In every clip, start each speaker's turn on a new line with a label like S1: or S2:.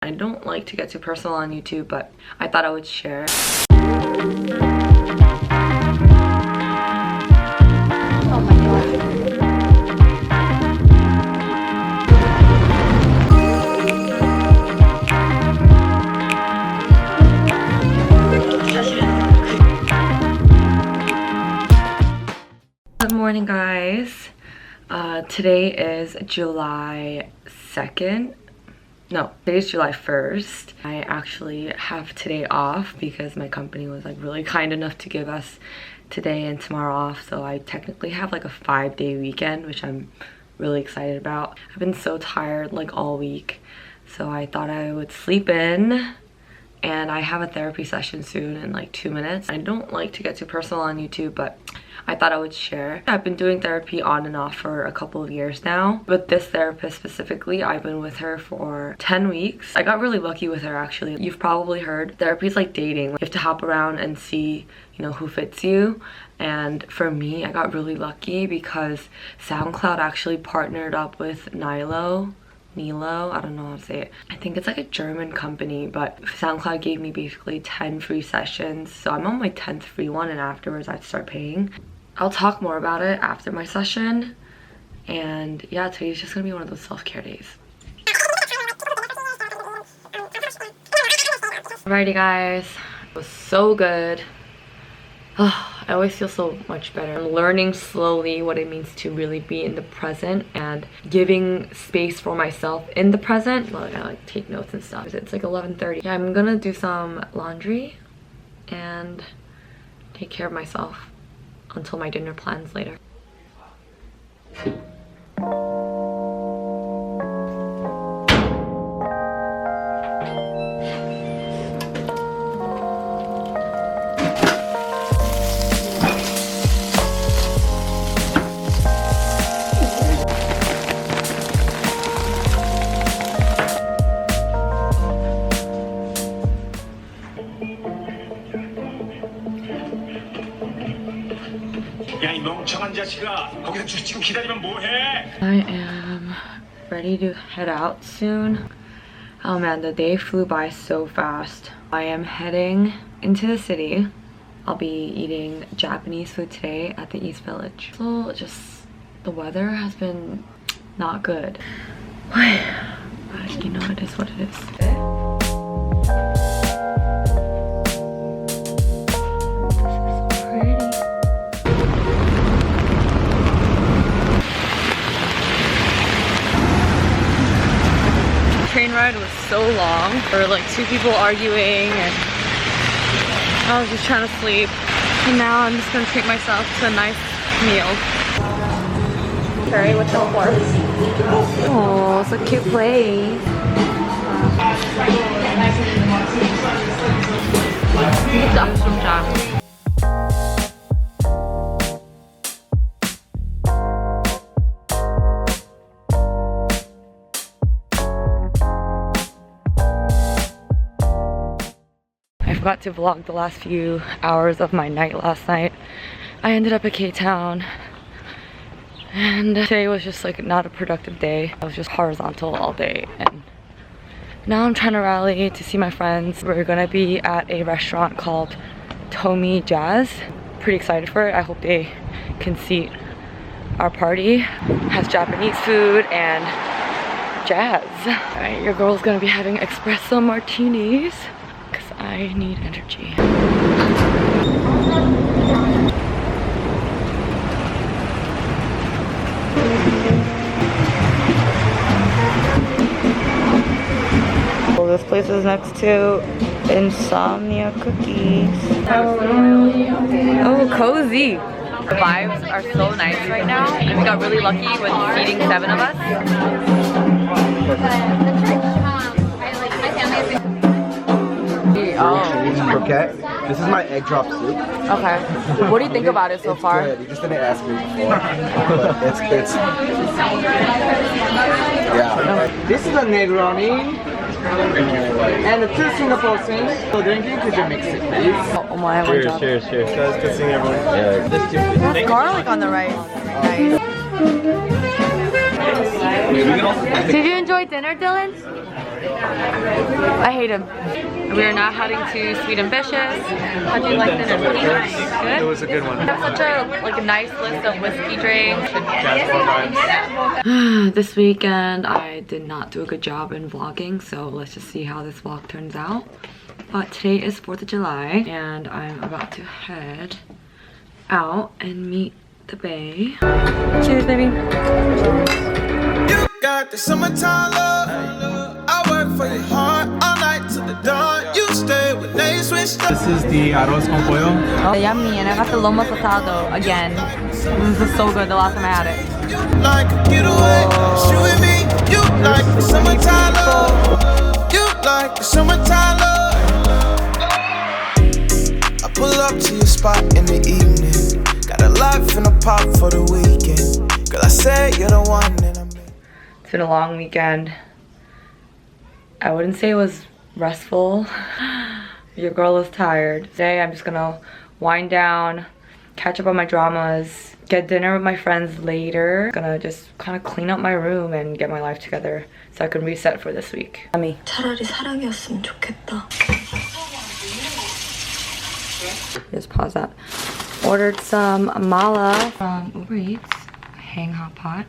S1: I don't like to get too personal on YouTube, but I thought I would share. Oh my god. Good morning, guys. Today is July 2nd. No, today's July 1st. I actually have today off because my company was like really kind enough to give us today and tomorrow off. So I technically have like a 5-day weekend, which I'm really excited about. I've been so tired like all week. So I thought I would sleep in. And I have a therapy session soon in like 2 minutes. I don't like to get too personal on YouTube, but I thought I would share. I've been doing therapy on and off for a couple of years now. With this therapist specifically, I've been with her for 10 weeks. I got really lucky with her actually. You've probably heard therapy is like dating. You have to hop around and see, you know, who fits you. And for me, I got really lucky because SoundCloud actually partnered up with Nilo, I don't know how to say it. I think it's like a German company, but SoundCloud gave me basically 10 free sessions. So I'm on my 10th free one, and afterwards I start paying. I'll talk more about it after my session. And yeah, today's just gonna be one of those self-care days. Alrighty guys, it was so good. I always feel so much better. I'm learning slowly what it means to really be in the present and giving space for myself in the present. Well, I like take notes and stuff. It's like 11:30. Yeah, I'm gonna do some laundry and take care of myself until my dinner plans later. I am ready to head out soon. Oh man, the day flew by so fast. I am heading into the city. I'll be eating Japanese food today at the East Village. So just the weather has been not good. But you know, it is what it is. Train ride was so long. There were like 2 people arguing and I was just trying to sleep. And now I'm just gonna treat myself to a nice meal. Carrie, what's your for? Oh, it's a cute place. I forgot to vlog the last few hours of my night last night. I ended up at K-Town and today was just like not a productive day. I was just horizontal all day and now I'm trying to rally to see my friends. We're gonna be at a restaurant called Tomi Jazz. Pretty excited for it. I hope they can seat our party. Has Japanese food and jazz. Alright, your girl's gonna be having espresso martinis. I need energy. Well, this place is next to Insomnia Cookies. Oh, cozy. The vibes are so nice right now, and we got really lucky with seating 7 of us.
S2: Croquette. This is my egg drop soup.
S1: Okay. What do you think about it so far?
S2: Good. You just didn't ask me before. But it's yeah.
S3: This is a Negroni and 2 Singapore things. So drinking, could you mix it, please?
S1: Oh my god.
S4: Cheers. Guys, good seeing everyone. Yeah.
S1: That's garlic on the rice. Nice. Did you enjoy dinner, Dylan? I hate him. We are now heading to Sweet Ambitious. How'd you like dinner? Good?
S4: It was a good one.
S1: I have such a nice list of whiskey drinks. This weekend I did not do a good job in vlogging, so let's just see how this vlog turns out. But today is 4th of July and I'm about to head out and meet the bae. Cheers, baby.
S5: You got the summertime love. I work for your heart all night till the dawn. You stay when they switch up.
S4: This is the arroz con pollo.
S1: Oh, yummy, and I got the lomo saltado again. This is so good the last time I had it.
S5: You like a getaway. You and me. You like the summertime love. You like the summertime love. I pull up to your spot in the evening. Got a life and a pop for the weekend. Girl, I say you're the one that I'm.
S1: It's been a long weekend. I wouldn't say it was restful. Your girl is tired. Today I'm just gonna wind down, catch up on my dramas, get dinner with my friends later. Gonna just kind of clean up my room and get my life together so I can reset for this week. Tommy.
S6: 차라리 사랑이었으면 좋겠다.
S1: Just pause that. Ordered some mala from Uber Eats, hang hot pot.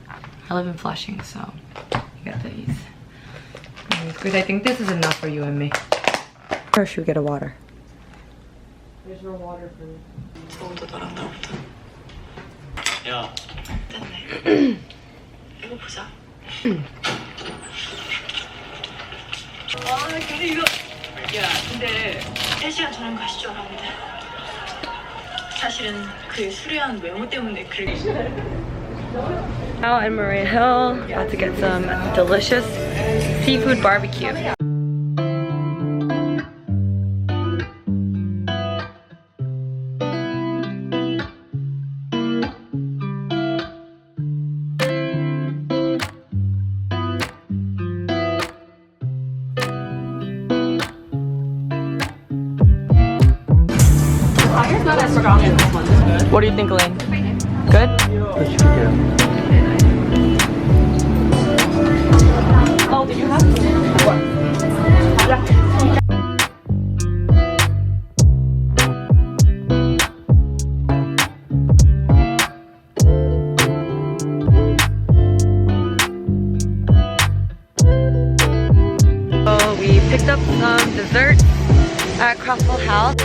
S1: I live in Flushing, so you get these. Because I think this is enough for you and me. Or should we get a water? There's no water for me.
S6: 너도 너랑 나보다.
S7: 야.
S6: 됐네. 이거 보자. 근데 이거. 야, 근데 3시간 전에 가실 줄 알았는데. 사실은 그 수려한 외모 때문에 그래.
S1: Out in Maria Hill, about to get some delicious seafood barbecue. What do you think, Elaine? Good? Oh, did you have what? So we picked up some desserts at Croffle House.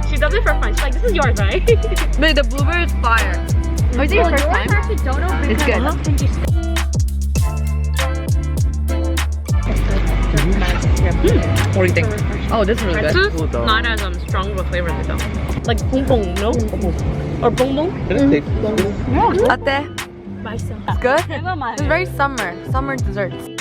S8: She does it for fun. She's like, this is yours, right?
S1: Wait, the blueberry is fire. Oh, is it your first time? It's good. What do you think? Oh, this is really good.
S8: This is not as strong of a flavor as though. Like bonbon, no? Or bonbon?
S1: Latte.
S8: 맛있어.
S1: It's good? It's very summer desserts.